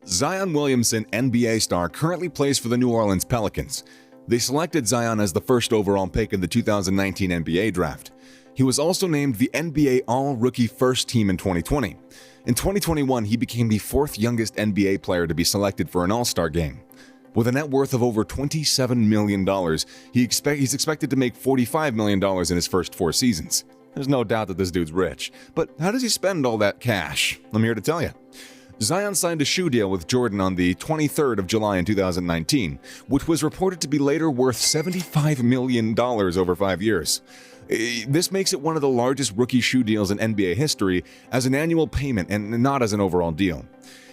Zion Williamson, NBA star, currently plays for the New Orleans Pelicans. They selected Zion as the first overall pick in the 2019 NBA draft. He was also named the NBA All-Rookie First Team in 2020. In 2021, he became the fourth youngest NBA player to be selected for an All-Star game. With a net worth of over $27 million, he's expected to make $45 million in his first 4 seasons. There's no doubt that this dude's rich. But how does he spend all that cash? I'm here to tell you. Zion signed a shoe deal with Jordan on the 23rd of July in 2019, which was reported to be later worth $75 million over 5 years. This makes it one of the largest rookie shoe deals in NBA history as an annual payment and not as an overall deal.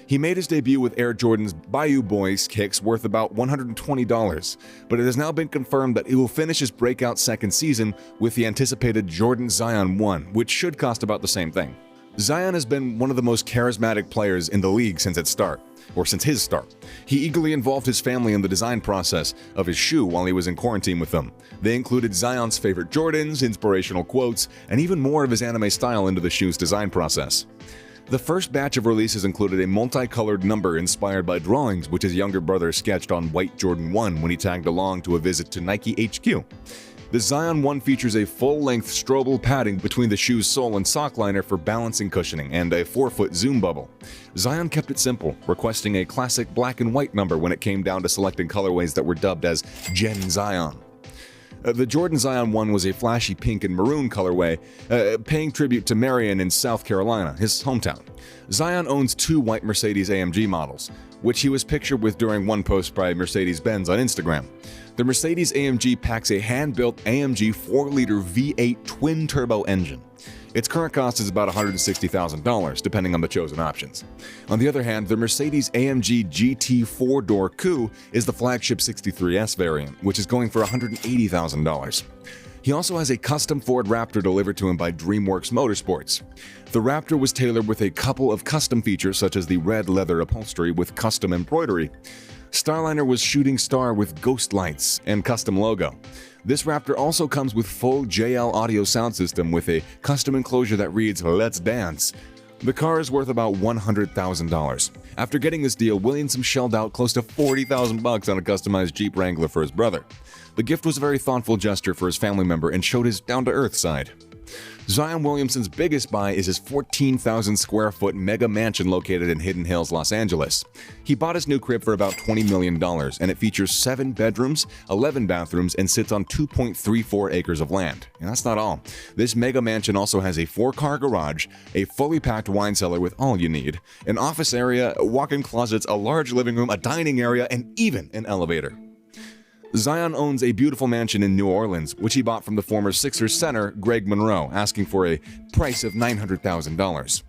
He made his debut with Air Jordan's Bayou Boys kicks worth about $120, but it has now been confirmed that he will finish his breakout second season with the anticipated Jordan Zion 1, which should cost about the same thing. Zion has been one of the most charismatic players in the league since his start. He eagerly involved his family in the design process of his shoe while he was in quarantine with them. They included Zion's favorite Jordans, inspirational quotes, and even more of his anime style into the shoe's design process. The first batch of releases included a multicolored number inspired by drawings which his younger brother sketched on white Jordan 1 when he tagged along to a visit to Nike HQ. The Zion 1 features a full-length strobel padding between the shoe's sole and sock liner for balancing cushioning and a 4-foot zoom bubble. Zion kept it simple, requesting a classic black and white number when it came down to selecting colorways that were dubbed as Gen Zion. The Jordan Zion 1 was a flashy pink and maroon colorway, paying tribute to Marion in South Carolina, his hometown. Zion owns 2 white Mercedes-AMG models, which he was pictured with during one post by Mercedes-Benz on Instagram. The Mercedes-AMG packs a hand-built AMG 4-liter V8 twin-turbo engine. Its current cost is about $160,000, depending on the chosen options. On the other hand, the Mercedes-AMG GT 4-door Coupe is the flagship 63S variant, which is going for $180,000. He also has a custom Ford Raptor delivered to him by DreamWorks Motorsports. The Raptor was tailored with a couple of custom features such as the red leather upholstery with custom embroidery. Starliner was shooting star with ghost lights and custom logo. This Raptor also comes with full JL audio sound system with a custom enclosure that reads "Let's Dance." The car is worth about $100,000. After getting this deal, Williamson shelled out close to $40,000 on a customized Jeep Wrangler for his brother. The gift was a very thoughtful gesture for his family member and showed his down-to-earth side. Zion Williamson's biggest buy is his 14,000 square foot mega mansion located in Hidden Hills, Los Angeles. He bought his new crib for about $20 million, and it features 7 bedrooms, 11 bathrooms, and sits on 2.34 acres of land. And that's not all. This mega mansion also has a 4-car garage, a fully packed wine cellar with all you need, an office area, walk-in closets, a large living room, a dining area, and even an elevator. Zion owns a beautiful mansion in New Orleans, which he bought from the former Sixers center Greg Monroe, asking for a price of $900,000.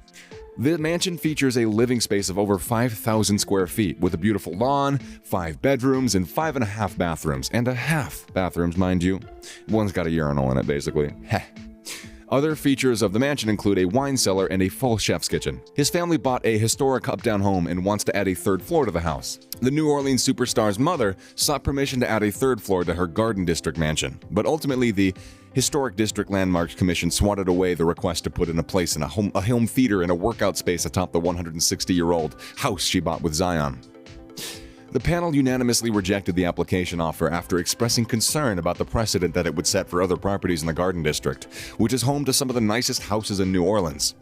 The mansion features a living space of over 5,000 square feet with a beautiful lawn, 5 bedrooms, and 5.5 bathrooms, and a half bathrooms, mind you. One's got a urinal in it, basically. Heh. Other features of the mansion include a wine cellar and a full chef's kitchen. His family bought a historic up-down home and wants to add a 3rd floor to the house. The New Orleans superstar's mother sought permission to add a 3rd floor to her Garden District mansion, but ultimately the Historic District Landmarks Commission swatted away the request to put in a home theater and a workout space atop the 160-year-old house she bought with Zion. The panel unanimously rejected the application offer after expressing concern about the precedent that it would set for other properties in the Garden District, which is home to some of the nicest houses in New Orleans.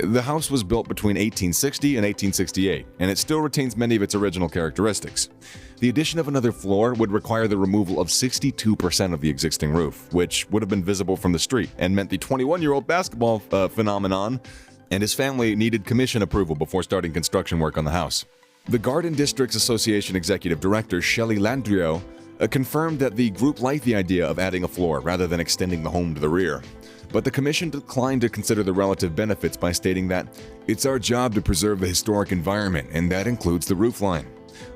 The house was built between 1860 and 1868, and it still retains many of its original characteristics. The addition of another floor would require the removal of 62% of the existing roof, which would have been visible from the street, and meant the 21-year-old basketball phenomenon and his family needed commission approval before starting construction work on the house. The Garden Districts Association Executive Director Shelley Landrieu confirmed that the group liked the idea of adding a floor rather than extending the home to the rear. But the commission declined to consider the relative benefits by stating that, "It's our job to preserve the historic environment, and that includes the roofline."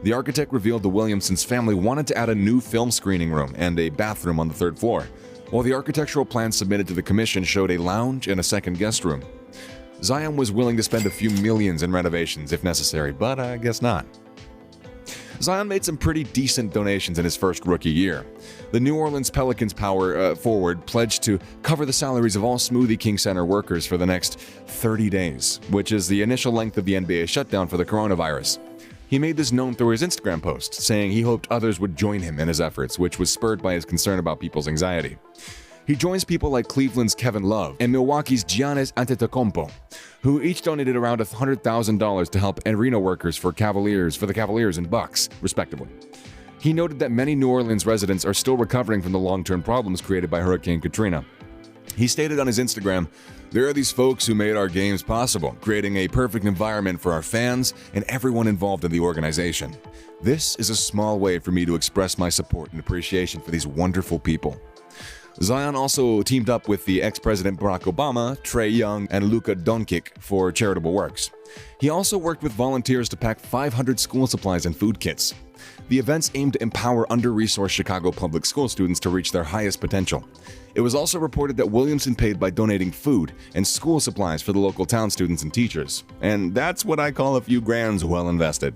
The architect revealed the Williamsons' family wanted to add a new film screening room and a bathroom on the 3rd floor, while the architectural plans submitted to the commission showed a lounge and a second guest room. Zion was willing to spend a few millions in renovations if necessary, but I guess not. Zion made some pretty decent donations in his first rookie year. The New Orleans Pelicans power forward pledged to cover the salaries of all Smoothie King Center workers for the next 30 days, which is the initial length of the NBA shutdown for the coronavirus. He made this known through his Instagram post, saying he hoped others would join him in his efforts, which was spurred by his concern about people's anxiety. He joins people like Cleveland's Kevin Love and Milwaukee's Giannis Antetokounmpo, who each donated around $100,000 to help arena workers for the Cavaliers and Bucks, respectively. He noted that many New Orleans residents are still recovering from the long-term problems created by Hurricane Katrina. He stated on his Instagram, "There are these folks who made our games possible, creating a perfect environment for our fans and everyone involved in the organization. This is a small way for me to express my support and appreciation for these wonderful people." Zion also teamed up with the ex-president Barack Obama, Trae Young, and Luka Doncic for charitable works. He also worked with volunteers to pack 500 school supplies and food kits. The events aimed to empower under-resourced Chicago public school students to reach their highest potential. It was also reported that Williamson paid by donating food and school supplies for the local town students and teachers. And that's what I call a few grands well invested.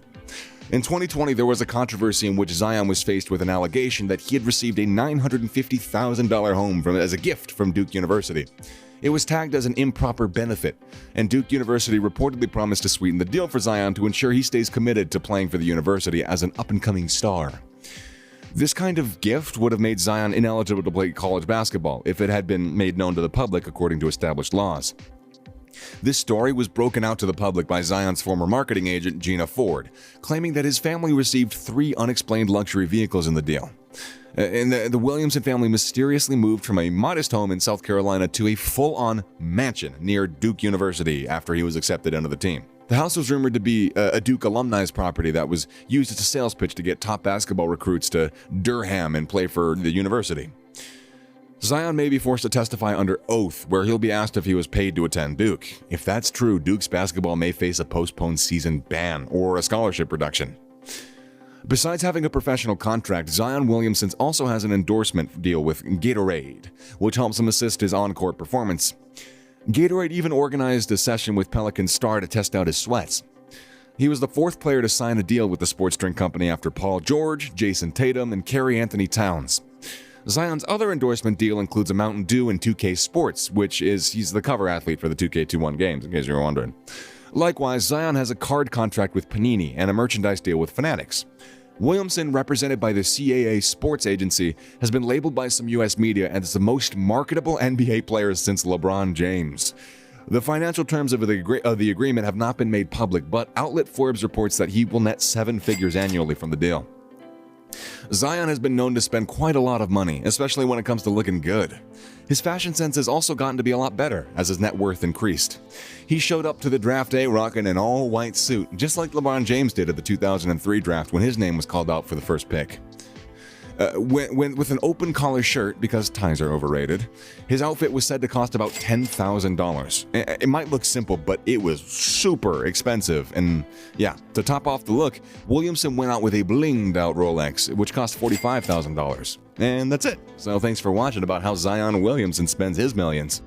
In 2020, there was a controversy in which Zion was faced with an allegation that he had received a $950,000 home as a gift from Duke University. It was tagged as an improper benefit, and Duke University reportedly promised to sweeten the deal for Zion to ensure he stays committed to playing for the university as an up-and-coming star. This kind of gift would have made Zion ineligible to play college basketball if it had been made known to the public according to established laws. This story was broken out to the public by Zion's former marketing agent, Gina Ford, claiming that his family received 3 unexplained luxury vehicles in the deal. And the Williamson family mysteriously moved from a modest home in South Carolina to a full-on mansion near Duke University after he was accepted into the team. The house was rumored to be a Duke alumni's property that was used as a sales pitch to get top basketball recruits to Durham and play for the university. Zion may be forced to testify under oath, where he'll be asked if he was paid to attend Duke. If that's true, Duke's basketball may face a postponed season ban or a scholarship reduction. Besides having a professional contract, Zion Williamson also has an endorsement deal with Gatorade, which helps him assist his on-court performance. Gatorade even organized a session with Pelican star to test out his sweats. He was the 4th player to sign a deal with the sports drink company after Paul George, Jason Tatum, and Karl Anthony Towns. Zion's other endorsement deal includes a Mountain Dew and 2K Sports, he's the cover athlete for the 2K21 games, in case you're wondering. Likewise, Zion has a card contract with Panini and a merchandise deal with Fanatics. Williamson, represented by the CAA Sports Agency, has been labeled by some U.S. media as the most marketable NBA player since LeBron James. The financial terms of the agreement have not been made public, but outlet Forbes reports that he will net 7 figures annually from the deal. Zion has been known to spend quite a lot of money, especially when it comes to looking good. His fashion sense has also gotten to be a lot better as his net worth increased. He showed up to the draft day rocking an all-white suit, just like LeBron James did at the 2003 draft when his name was called out for the first pick. With an open collar shirt, because ties are overrated, his outfit was said to cost about $10,000. It might look simple, but it was super expensive. And yeah, to top off the look, Williamson went out with a blinged out Rolex, which cost $45,000. And that's it. So thanks for watching about how Zion Williamson spends his millions.